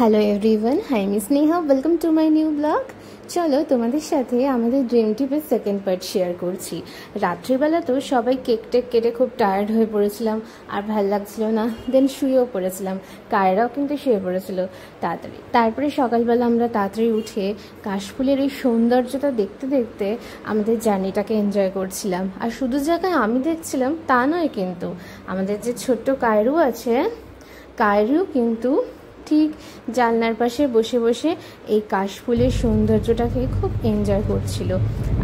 Hello everyone, hi miss Neha, welcome to my new blog. চলো তোমাদের সাথে আমাদের ড্রিম ট্রিপের সেকেন্ড পার্ট শেয়ার করছি। রাত্রিবেলা তো সবাই কেক টেক কেটে খুব টায়ার্ড হয়ে পড়েছিলাম, আর ভাল লাগছিল না, দেন শুয়েও পড়েছিলাম। কায়রাও কিন্তু শুয়ে পড়েছিল তাড়াতাড়ি। তারপরে সকালবেলা আমরা তাড়াতাড়ি উঠে কাশফুলের এই সৌন্দর্যটা দেখতে দেখতে আমাদের জার্নিটাকে এনজয় করছিলাম। আর শুধু জায়গায় আমি দেখছিলাম তা নয়, কিন্তু আমাদের যে ছোট্ট কায়রু আছে, কায়রু কিন্তু ঠিক জানলার পাশে বসে বসে এই কাশফুলের সৌন্দর্যটাকে খুব এনজয় করছিল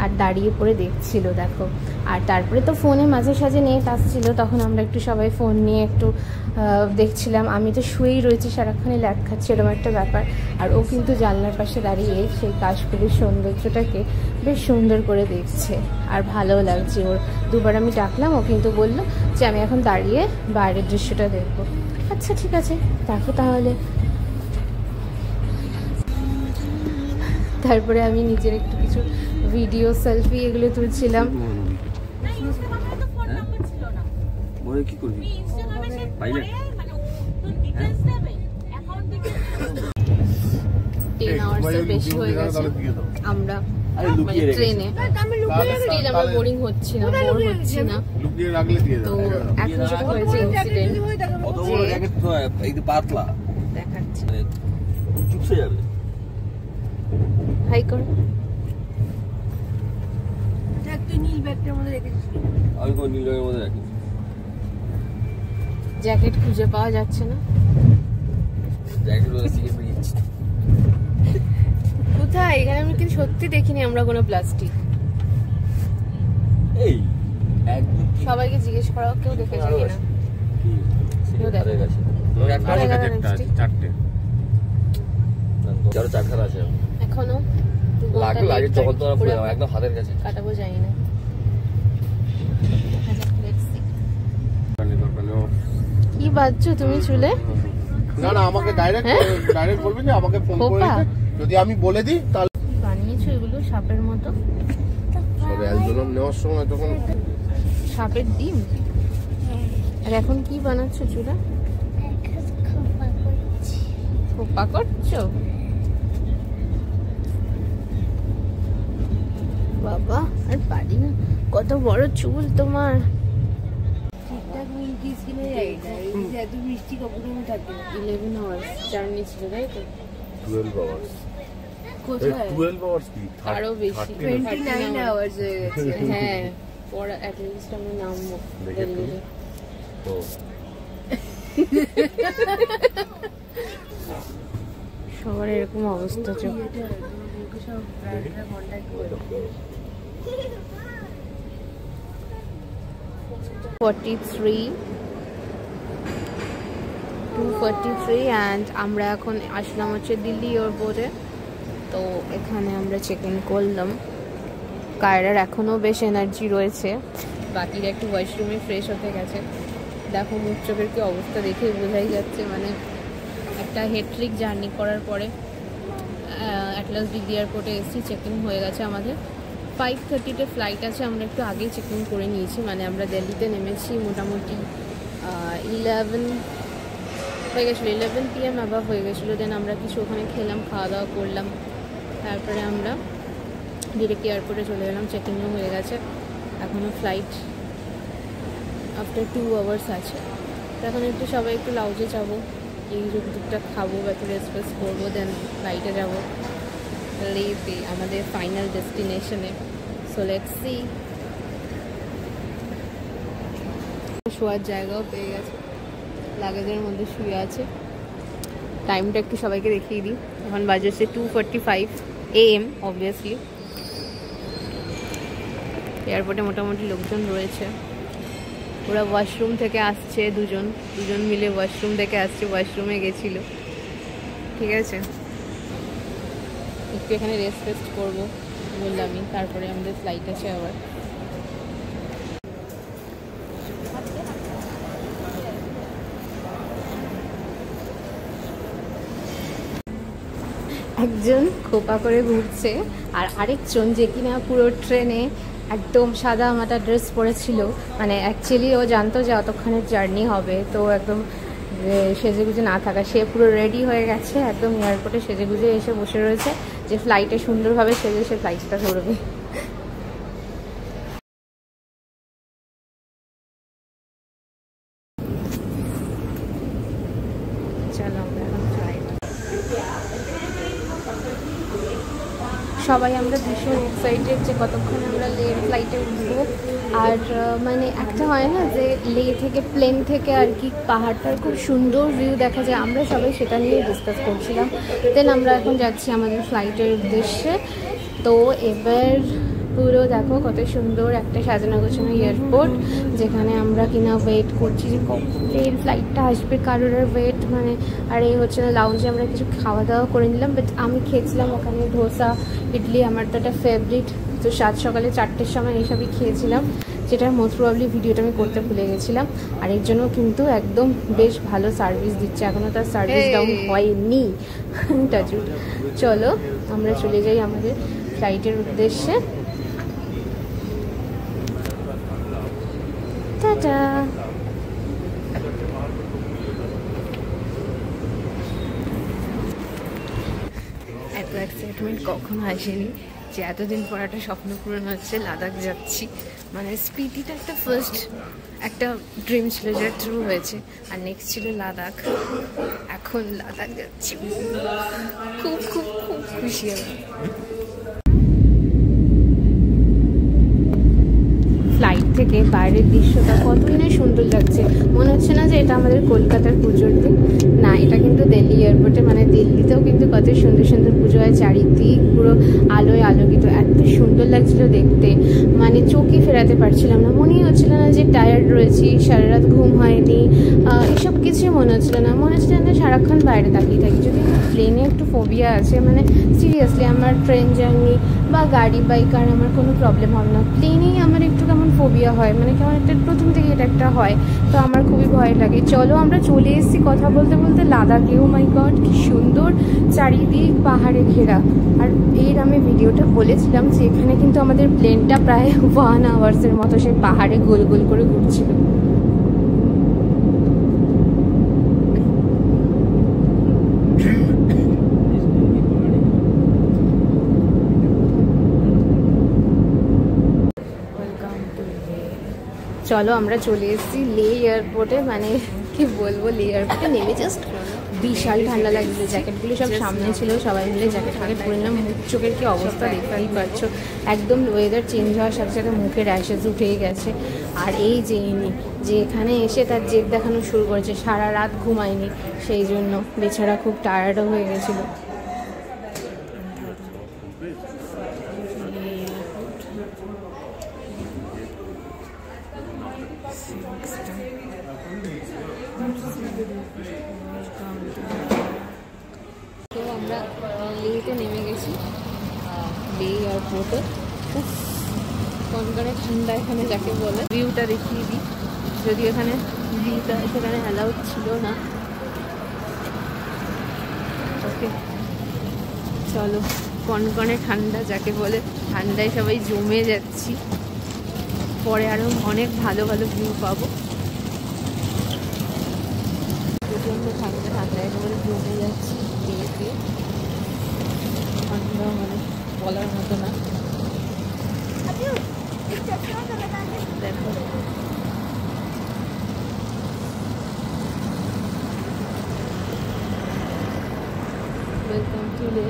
আর দাঁড়িয়ে পড়ে দেখছিল, দেখো। আর তারপরে তো ফোনে মাঝে সাঝে নেট আসছিল, তখন আমরা একটু সবাই ফোন নিয়ে একটু দেখছিলাম। আমি তো শুয়েই রয়েছি, সারাক্ষণে ল্যাট খাচ্ছি, এরকম একটা ব্যাপার। আর ও কিন্তু জানলার পাশে দাঁড়িয়ে সেই কাশফুলের সৌন্দর্যটাকে বেশ সুন্দর করে দেখছে, আর ভালোও লাগছে ওর। দুবার আমি ডাকলাম, ও কিন্তু বললো যে আমি এখন দাঁড়িয়ে বাইরের দৃশ্যটা দেখবো। আচ্ছা ঠিক আছে, দেখো তাহলে। তারপরে আমি নিজের একটু কিছু ভিডিও, সেলফি এগুলো তুলছিলাম। বেশি হয়ে গেছে আমরা ট্রেনে, আমার বোরিং হচ্ছে না, বোর হচ্ছে না। তো এখন যেটা হয়েছে ইনসিডেন্ট দেখাচ্ছি, চুপসে যাবে। হাই কর, তুই নীল ব্যাগটার মধ্যে রেখেছিস? আমি কোন নীল ব্যাগের মধ্যে রাখি? জ্যাকেট খুঁজে পাওয়া যাচ্ছে না। জ্যাকেট কোথায়? এখানে আমি কিন্তু সত্যি দেখিনি আমরা কোনো প্লাস্টিক। এই সবাইকে জিজ্ঞেস করা, কেউ দেখেছে কিনা? কেউ দেখেছে? চারটে চারখানা আছে এখনো, একদম হাতের কাছে কাটাবো, জানি না। কি বাজছো তুমি চুলে? না না, আমাকে ডাইরেক্ট বলবে যে আমাকে ফোন করে, যদি আমি বলে দিই তাহলে। বানিয়েছো এগুলো সাপের মতো? সব অ্যালজোলাম নেওয়ার সময় তখন সাপের ডিম। আর এখন কি বানাচ্ছো চুলে? খোপা করছো? বাবা, আর পারি না, কত বড় চুল তোমার। ঠিকঠাক মিষ্টি কিনে যাই না, এত মিষ্টি কখনো থাকে না। 11 আওয়ার্স জার্নি ছিল, তাই তো? 12 আওয়ার্স। কোথায় 12 আওয়ার্স কি? আরো বেশি, 29 আওয়ার্স হয়ে গেছে। হ্যাঁ, পর অ্যাট লিস্ট আমরা নামবো দিল্লিতে। ও সবার এরকম অবস্থা। চোখ 243 অ্যান্ড আমরা এখন আসলাম হচ্ছে দিল্লি এয়ারপোর্টে। তো এখানে আমরা চেক ইন করলাম। কায়রার এখনও বেশ এনার্জি রয়েছে, বাকিরা একটু ওয়াশরুমে ফ্রেশ হতে গেছে। দেখো মুখ চোখের কি অবস্থা দেখেই বোঝাই যাচ্ছে, মানে একটা হেট্রিক জার্নি করার পরে অ্যাট লাস্ট দিল্লি এয়ারপোর্টে এসেছি। চেক ইন হয়ে গেছে আমাদের, 5:30-তে ফ্লাইট আছে। আমরা একটু আগেই চেক ইন করে নিয়েছি, মানে আমরা দিল্লিতে নেমেছি মোটামুটি 11 হয়ে গেছিলো, 11 PM অ্যাবাভ হয়ে গেছিলো। দেন আমরা কিছু ওখানে খেলাম, খাওয়া দাওয়া করলাম, তারপরে আমরা ডিরেক্ট এয়ারপোর্টে চলে গেলাম। চেক ইনও হয়ে গেছে, এখনও ফ্লাইট আফটার 2 আওয়ার্স আছে। তো এখন একটু সবাই একটু লাউজে যাবো, এই টুকটাক খাবো বা একটু রেস্ট ফেস্ট করবো, দেন ফ্লাইটে যাবো লেতে, আমাদের ফাইনাল ডেস্টিনেশনে। So let's see. শোয়ার জায়গাও পেয়ে গেছে, লাগেজের মধ্যে শুয়ে আছে। টাইমটা একটু সবাইকে দেখিয়ে দিই, এখন বাজে হচ্ছে 2:45 AM অবভিয়াসলি। এয়ারপোর্টে মোটামুটি লোকজন রয়েছে, ওরা ওয়াশরুম থেকে আসছে, দুজন মিলে ওয়াশরুম থেকে আসছে, ওয়াশরুমে গেছিলো। ঠিক আছে, একটু এখানে রেস্ট ফেস্ট করবো বললামই, তারপরে আমাদের ফ্লাইট আছে আবার। একজন খোপা করে ঘুরছে, আর আরেকজন যে কিনা পুরো ট্রেনে একদম সাদা মাটা ড্রেস পরেছিল, মানে অ্যাকচুয়ালি ও জানতো যে অতক্ষণের জার্নি হবে, তো একদম সেজেগুজে না থাকা। সে পুরো রেডি হয়ে গেছে, একদম এয়ারপোর্টে সেজেগুজে এসে বসে রয়েছে যে ফ্লাইটে সুন্দরভাবে সেজে সে ফ্লাইটটা ধরবে। চলো আমরা এখন ফ্লাইট, সবাই আমরা ভীষণ এক্সাইটেড যে কতক্ষণ আমরা লের ফ্লাইটে উঠবো। আর মানে একটা হয় না যে লে থেকে প্লেন থেকে আর কি পাহাড়টার খুব সুন্দর ভিউ দেখা যায়, আমরা সবাই সেটা নিয়ে ডিসকাস করছিলাম। দেন আমরা এখন যাচ্ছি আমাদের ফ্লাইটের উদ্দেশ্যে। তো এবার পুরো দেখো কত সুন্দর একটা সাজানো গোছানো এয়ারপোর্ট, যেখানে আমরা কিনা ওয়েট করছি যে কখন লের ফ্লাইটটা আসবে, কারোর আর ওয়েট মানে। আর এই হচ্ছে না, লাউঞ্জে আমরা কিছু খাওয়া দাওয়া করে নিলাম, বাট আমি খেয়েছিলাম ওখানে ধোসা ইডলি, আমার তো একটা ফেভারিট। তো সকালে 4টের সময় এইসবই খেয়েছিলাম, যেটার মোস্ট প্রবাবলি ভিডিওটা আমি করতে ভুলে গেছিলাম। আর এর জন্য কিন্তু একদম বেশ ভালো সার্ভিস দিচ্ছে, এখনও তার সার্ভিস ডাউন হয়নি। টাচুড। চলো আমরা চলে যাই আমাদের ফ্লাইটের উদ্দেশ্যে। টাটা। এত এক্সাইটমেন্ট কখনো আসেনি যে এতদিন পর একটা স্বপ্ন পূরণ হচ্ছে, লাদাখ যাচ্ছি। মানে স্পিতিটা একটা ফার্স্ট একটা ড্রিম ছিল যেটা ট্রু হয়েছে, আর নেক্সট ছিল লাদাখ। এখন লাদাখ যাচ্ছি, খুব খুব খুব খুশি আমি। ফ্লাইট থেকে বাইরের দৃশ্যটা কতই না সুন্দর লাগছে, মনে হচ্ছে না যে এটা আমাদের কলকাতার পুজোর দিন, না এটা কিন্তু দিল্লি এয়ারপোর্টে। মানে দিল্লিতেও কিন্তু কত সুন্দর সুন্দর পুজো হয়, চারিদিক পুরো আলোয় আলোকিত, এত সুন্দর লাগছিল দেখতে। মানে চোখই ফেরাতে পারছিলাম না, মনেই হচ্ছিল না যে টায়ার্ড রয়েছি, সারা রাত ঘুম হয়নি, এসব কিছুই মনে হচ্ছিল না। মনে হচ্ছিল না সারাক্ষণ বাইরে তাকিয়ে থাকি। যদি প্লেনে একটু ফোবিয়া আছে, মানে সিরিয়াসলি আমার ট্রেন জার্নি বা গাড়ি বাইক আর আমার কোনো প্রবলেম হবে না, প্লেনেই আমার একটু কেমন ফোবিয়া হয়, মানে কেমন একটা প্রথম থেকে এটা একটা হয়, তো আমার খুবই ভয় লাগে। চলো আমরা চলে এসেছি কথা বলতে বলতে লাদাখে। ও মাই গড, কি সুন্দর চারিদিক পাহাড়ে ঘেরা। আর এর আমি ভিডিওটা বলেছিলাম যে এখানে কিন্তু আমাদের প্লেনটা প্রায় 1 আওয়ার্সের মতো সেই পাহাড়ে গোল গোল করে ঘুরছিল। চলো আমরা চলে এসেছি লে এয়ারপোর্টে। মানে কি বলবো, লে এয়ারপোর্টে নেমে জাস্ট বিশাল ঠান্ডা লাগছিল। জ্যাকেটগুলো সব সামনে ছিল, সবাই মিলে জ্যাকেট ফ্যাকেট পরে নিলাম। মুখ চোখের কি অবস্থা দেখতেই পাচ্ছ, একদম ওয়েদার চেঞ্জ হওয়ার সাথে সাথে মুখে র্যাশেস উঠেই গেছে। আর এই যে ইনি যে এখানে এসে তার জেদ দেখানো শুরু করেছে, সারা রাত ঘুমায়নি, সেই জন্য বেচারা খুব টায়ার্ডও হয়ে গেছিলো। তো আমরা লেতে নেমে গেছি, লে এয়ারপোর্টে। কনকনে ঠান্ডা এখানে যাকে বলে। ভিউটা দেখিয়ে দিই, যদি এখানে ভিউটা সেখানে অ্যালাউড ছিল না। ওকে চলো, কনকনে ঠান্ডা যাকে বলে, ঠান্ডায় সবাই জমে যাচ্ছি। পরে আরও অনেক ভালো ভালো ভিউ পাবো। প্রচণ্ড ঠান্ডা, ঠান্ডা একেবারে জমে যাচ্ছি দেখে, ঠান্ডা মানে বলার মতো না। দেখো ওয়েলকাম টু লে।